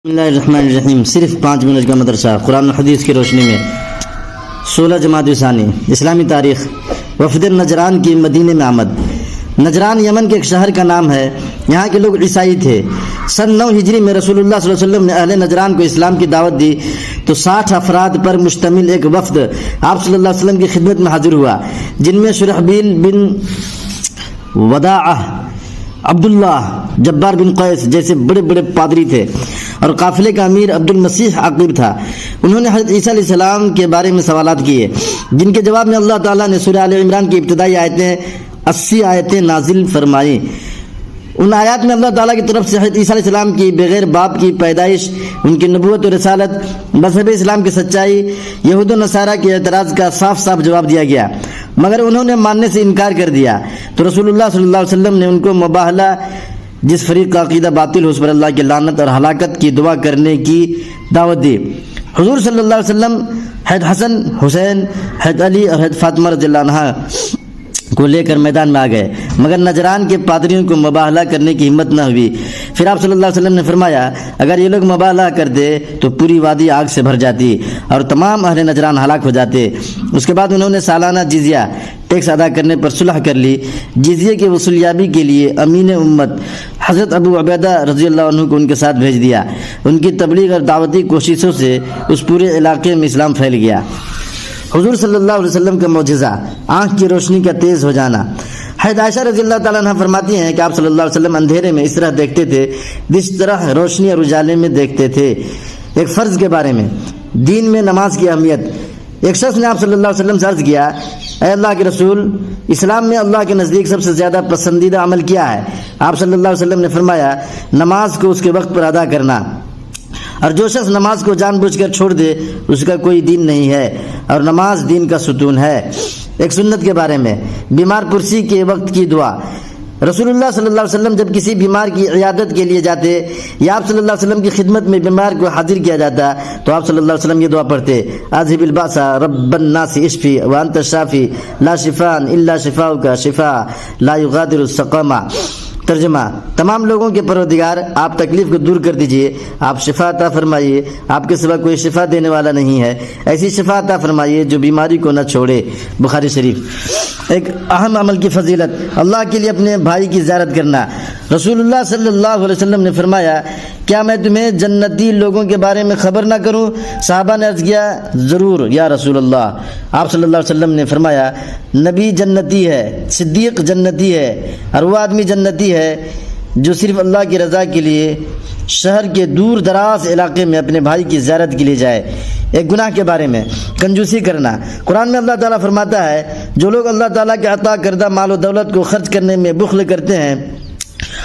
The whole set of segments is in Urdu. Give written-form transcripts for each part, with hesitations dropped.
بسم اللہ الرحمن الرحیم۔ صرف 5 منٹ کا مدرسہ قرآن و حدیث کی روشنی میں 16 جمادی ثانی اسلامی تاریخ۔ وفد نجران کی مدینے میں آمد۔ نجران یمن کے ایک شہر کا نام ہے۔ یہاں کے لوگ عیسائی تھے۔ سن 9 ہجری میں رسول اللہ صلی اللہ علیہ وسلم نے اہل نجران کو اسلام کی دعوت دی تو 60 افراد پر مشتمل ایک وفد آپ صلی اللہ علیہ وسلم کی خدمت میں حاضر ہوا، جن میں شرحبیل بن وداعہ، عبداللہ، جبار بن قیس جیسے بڑے بڑے پادری تھے، اور قافلے کا امیر عبد المسیح عقیب تھا۔ انہوں نے حضرت عیسیٰ علیہ السلام کے بارے میں سوالات کیے، جن کے جواب میں اللہ تعالیٰ نے سورہ آل عمران کی ابتدائی آیتیں 80 آیتیں نازل فرمائیں۔ ان آیات میں اللہ تعالیٰ کی طرف سے حضرت عیسیٰ علیہ السلام کی بغیر باپ کی پیدائش، ان کی نبوت و رسالت، مذہب اسلام کی سچائی، یہود و نصارہ کے اعتراض کا صاف صاف جواب دیا گیا، مگر انہوں نے ماننے سے انکار کر دیا تو رسول اللہ صلی اللہ علیہ وسلم نے ان کو مباہلہ، جس فریق کا عقیدہ باطل ہو اس پر اللہ کی لعنت اور ہلاکت کی دعا کرنے کی دعوت دی۔ حضور صلی اللہ علیہ وسلم حضرت حسن، حسین، حضرت علی اور حضرت فاطمہ رضی اللہ عنہا کو لے کر میدان میں آ گئے، مگر نجران کے پادریوں کو مباہلہ کرنے کی ہمت نہ ہوئی۔ پھر آپ صلی اللہ علیہ وسلم نے فرمایا، اگر یہ لوگ مباہلہ کرتے تو پوری وادی آگ سے بھر جاتی اور تمام اہل نجران ہلاک ہو جاتے۔ اس کے بعد انہوں نے سالانہ جزیہ ٹیکس ادا کرنے پر صلح کر لی۔ جزیے کی وصولیابی کے لیے امین امت حضرت ابو عبیدہ رضی اللہ عنہ کو ان کے ساتھ بھیج دیا۔ ان کی تبلیغ اور دعوتی کوششوں سے اس پورے علاقے میں اسلام پھیل گیا۔ حضور صلی اللہ علیہ وسلم کا معجزہ، آنکھ کی روشنی کا تیز ہو جانا۔ حضرت عائشہ رضی اللہ تعالیٰ عنہ فرماتی ہیں کہ آپ صلی اللہ علیہ وسلم اندھیرے میں اس طرح دیکھتے تھے جس طرح روشنی اور اجالے میں دیکھتے تھے۔ ایک فرض کے بارے میں، دین میں نماز کی اہمیت۔ ایک شخص نے آپ صلی اللہ علیہ وسلم سے عرض کیا، اے اللہ کے رسول، اسلام میں اللہ کے نزدیک سب سے زیادہ پسندیدہ عمل کیا ہے؟ آپ صلی اللہ علیہ وسلم نے فرمایا، نماز کو اس کے وقت پر ادا کرنا، اور جو شخص نماز کو جان بوجھ کر چھوڑ دے اس کا کوئی دین نہیں ہے، اور نماز دین کا ستون ہے۔ ایک سنت کے بارے میں، بیمار پرسی کے وقت کی دعا۔ رسول اللہ صلی اللہ علیہ وسلم جب کسی بیمار کی عیادت کے لیے جاتے یا آپ صلی اللہ علیہ وسلم کی خدمت میں بیمار کو حاضر کیا جاتا تو آپ صلی اللہ علیہ وسلم یہ دعا پڑھتے، اذهب الباس رب الناس اشفی وانت الشافی لا شفاء الا شفاؤک شفاء لا یغادر سقما۔ ترجمہ، تمام لوگوں کے پروردگار، آپ تکلیف کو دور کر دیجئے، آپ شفا عطا فرمائیے، آپ کے سوا کوئی شفا دینے والا نہیں ہے، ایسی شفا عطا فرمائیے جو بیماری کو نہ چھوڑے۔ بخاری شریف۔ ایک اہم عمل کی فضیلت، اللہ کے لیے اپنے بھائی کی زیارت کرنا۔ رسول اللہ صلی اللہ علیہ وسلم نے فرمایا، کیا میں تمہیں جنتی لوگوں کے بارے میں خبر نہ کروں؟ صحابہ نے عرض کیا، ضرور یا رسول اللہ۔ آپ صلی اللہ علیہ وسلم نے فرمایا، نبی جنتی ہے، صدیق جنتی ہے، اور وہ آدمی جنتی ہے جو صرف اللہ کی رضا کے لیے شہر کے دور دراز علاقے میں اپنے بھائی کی زیارت کے لیے جائے۔ ایک گناہ کے بارے میں، کنجوسی کرنا۔ قرآن میں اللہ تعالیٰ فرماتا ہے، جو لوگ اللہ تعالیٰ کے عطا کردہ مال و دولت کو خرچ کرنے میں بخل کرتے ہیں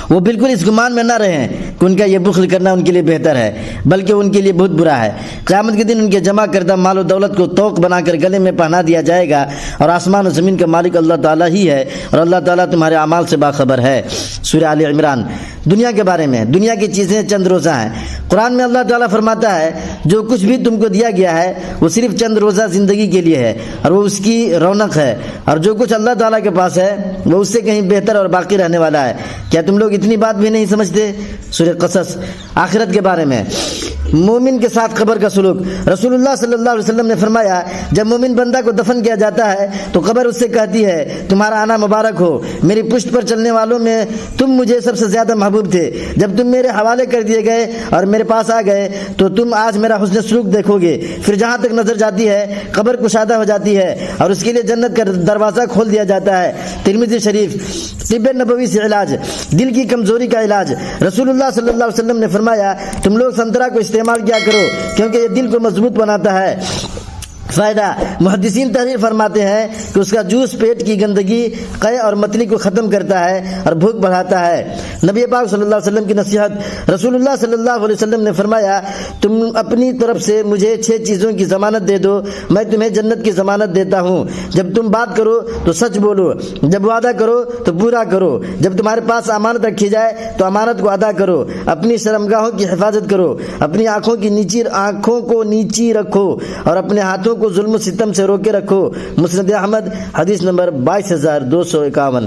وہ بالکل اس گمان میں نہ رہیں کہ ان کا یہ بخل کرنا ان کے لیے بہتر ہے، بلکہ ان کے لیے بہت برا ہے۔ قیامت کے دن ان کے جمع کردہ مال و دولت کو توق بنا کر گلے میں پہنا دیا جائے گا، اور آسمان و زمین کا مالک اللہ تعالیٰ ہی ہے، اور اللہ تعالیٰ تمہارے اعمال سے باخبر ہے۔ سورہ آل عمران۔ دنیا کے بارے میں، دنیا کی چیزیں چند روزہ ہیں۔ قرآن میں اللہ تعالیٰ فرماتا ہے، جو کچھ بھی تم کو دیا گیا ہے وہ صرف چند روزہ زندگی کے لیے ہے، اور وہ اس کی رونق ہے، اور جو کچھ اللہ تعالیٰ کے پاس ہے وہ اس سے کہیں بہتر اور باقی رہنے والا ہے۔ کیا تم لوگ اتنی بات بھی نہیں سمجھتے؟ سورہ قصص۔ آخرت کے بارے میں، مومن کے ساتھ قبر کا سلوک۔ رسول اللہ صلی اللہ علیہ وسلم نے فرمایا، جب مومن بندہ کو دفن کیا جاتا ہے تو قبر اس سے کہتی ہے، تمہارا آنا مبارک ہو، میری پشت پر چلنے والوں میں تم مجھے سب سے زیادہ محبوب تھے، جب تم میرے حوالے کر دیے گئے اور میرے پاس آ گئے تو تم آج میرا حسن سلوک دیکھو گے۔ پھر جہاں تک نظر جاتی ہے قبر کشادہ ہو جاتی ہے اور اس کے لیے جنت کا دروازہ کھول دیا جاتا ہے۔ ترمذی شریف۔ طب نبوی سے علاج، دل کی کمزوری کا علاج۔ رسول اللہ صلی اللہ علیہ وسلم نے فرمایا، تم لوگ سنترا کو استعمال کیا کرو کیونکہ یہ دل کو مضبوط بناتا ہے۔ فائدہ، محدثین تحریر فرماتے ہیں کہ اس کا جوس پیٹ کی گندگی، قے اور متلی کو ختم کرتا ہے اور بھوک بڑھاتا ہے۔ نبی پاک صلی اللہ علیہ وسلم کی نصیحت۔ رسول اللہ صلی اللہ علیہ وسلم نے فرمایا، تم اپنی طرف سے مجھے 6 چیزوں کی ضمانت دے دو، میں تمہیں جنت کی ضمانت دیتا ہوں۔ جب تم بات کرو تو سچ بولو، جب وعدہ کرو تو پورا کرو، جب تمہارے پاس امانت رکھی جائے تو امانت کو ادا کرو، اپنی شرمگاہوں کی حفاظت کرو، اپنی آنکھوں کو نیچی رکھو، اور اپنے ہاتھوں کو ظلم و ستم سے روکے رکھو۔ مسند احمد، حدیث نمبر 22,251۔